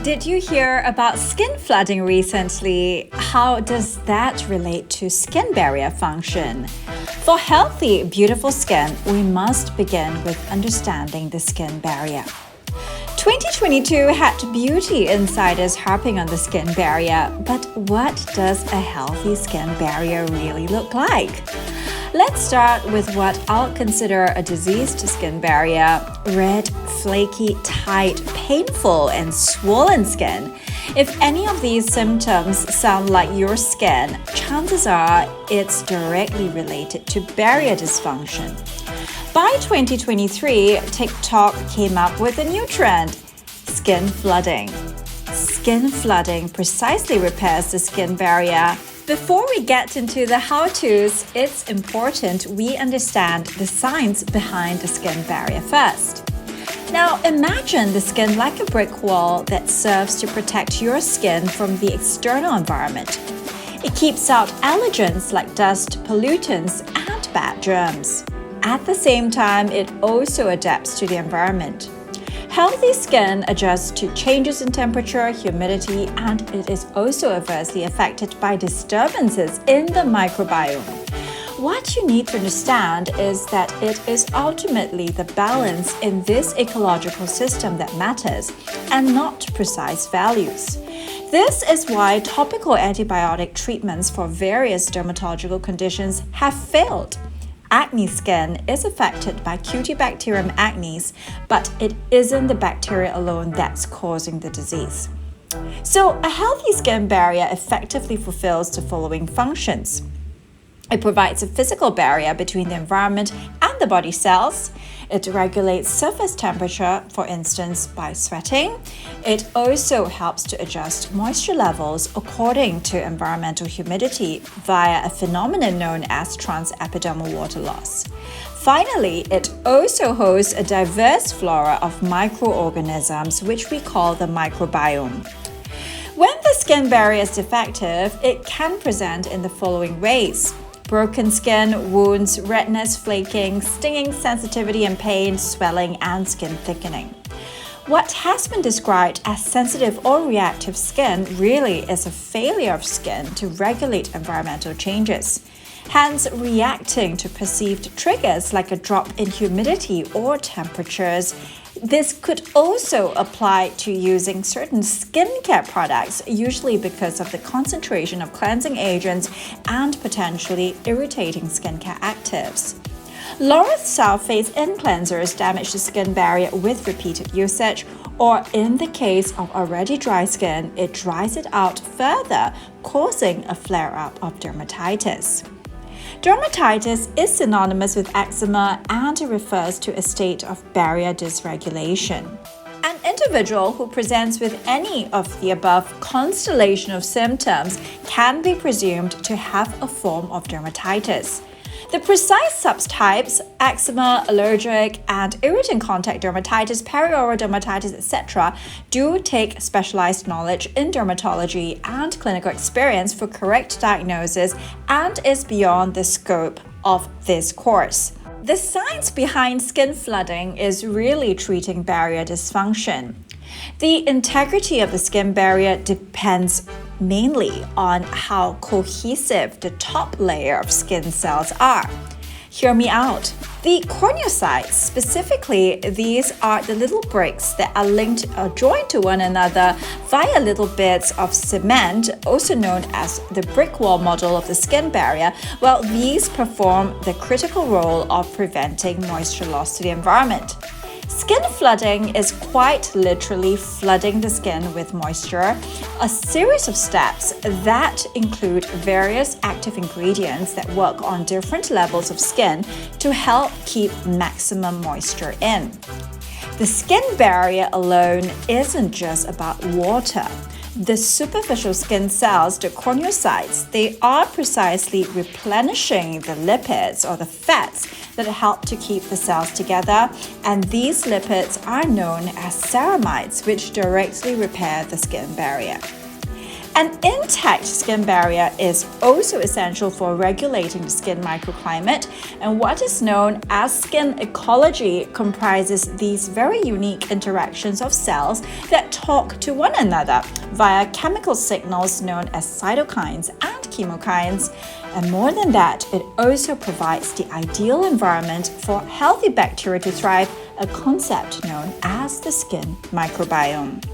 Did you hear about skin flooding recently? How does that relate to skin barrier function? For healthy, beautiful skin, we must begin with understanding the skin barrier. 2022 had beauty insiders harping on the skin barrier, but what does a healthy skin barrier really look like? Let's start with what I'll consider a diseased skin barrier: red, flaky, tight, painful, and swollen skin. If any of these symptoms sound like your skin, chances are it's directly related to barrier dysfunction. By 2023, TikTok came up with a new trend: skin flooding. Skin flooding precisely repairs the skin barrier. Before we get into the how-tos, it's important we understand the science behind the skin barrier first. Now, imagine the skin like a brick wall that serves to protect your skin from the external environment. It keeps out allergens like dust, pollutants, and bad germs. At the same time, it also adapts to the environment. Healthy skin adjusts to changes in temperature, humidity, and it is also adversely affected by disturbances in the microbiome. What you need to understand is that it is ultimately the balance in this ecological system that matters, and not precise values. This is why topical antibiotic treatments for various dermatological conditions have failed. Acne skin is affected by Cutibacterium acnes, but it isn't the bacteria alone that's causing the disease. So, a healthy skin barrier effectively fulfills the following functions. It provides a physical barrier between the environment and the body cells. It regulates surface temperature, for instance, by sweating. It also helps to adjust moisture levels according to environmental humidity via a phenomenon known as transepidermal water loss. Finally, it also hosts a diverse flora of microorganisms, which we call the microbiome. When the skin barrier is defective, it can present in the following ways: broken skin, wounds, redness, flaking, stinging, sensitivity and pain, swelling, and skin thickening. What has been described as sensitive or reactive skin really is a failure of skin to regulate environmental changes. Hence, reacting to perceived triggers like a drop in humidity or temperatures. This could also apply to using certain skincare products, usually because of the concentration of cleansing agents and potentially irritating skincare actives. Laureth sulfates in cleansers damage the skin barrier with repeated usage, or in the case of already dry skin, it dries it out further, causing a flare-up of dermatitis. Dermatitis is synonymous with eczema and refers to a state of barrier dysregulation. An individual who presents with any of the above constellation of symptoms can be presumed to have a form of dermatitis. The precise subtypes, eczema, allergic, and irritant contact dermatitis, perioral dermatitis, etc., do take specialized knowledge in dermatology and clinical experience for correct diagnosis and is beyond the scope of this course. The science behind skin flooding is really treating barrier dysfunction. The integrity of the skin barrier depends mainly on how cohesive the top layer of skin cells are. Hear me out. The corneocytes, specifically, these are the little bricks that are linked or joined to one another via little bits of cement, also known as the brick wall model of the skin barrier. Well, these perform the critical role of preventing moisture loss to the environment. Skin flooding is quite literally flooding the skin with moisture, a series of steps that include various active ingredients that work on different levels of skin to help keep maximum moisture in. The skin barrier alone isn't just about water. The superficial skin cells, the corneocytes, they are precisely replenishing the lipids or the fats that help to keep the cells together, and these lipids are known as ceramides, which directly repair the skin barrier. An intact skin barrier is also essential for regulating the skin microclimate, and what is known as skin ecology comprises these very unique interactions of cells that talk to one another via chemical signals known as cytokines and chemokines. And more than that, it also provides the ideal environment for healthy bacteria to thrive, a concept known as the skin microbiome.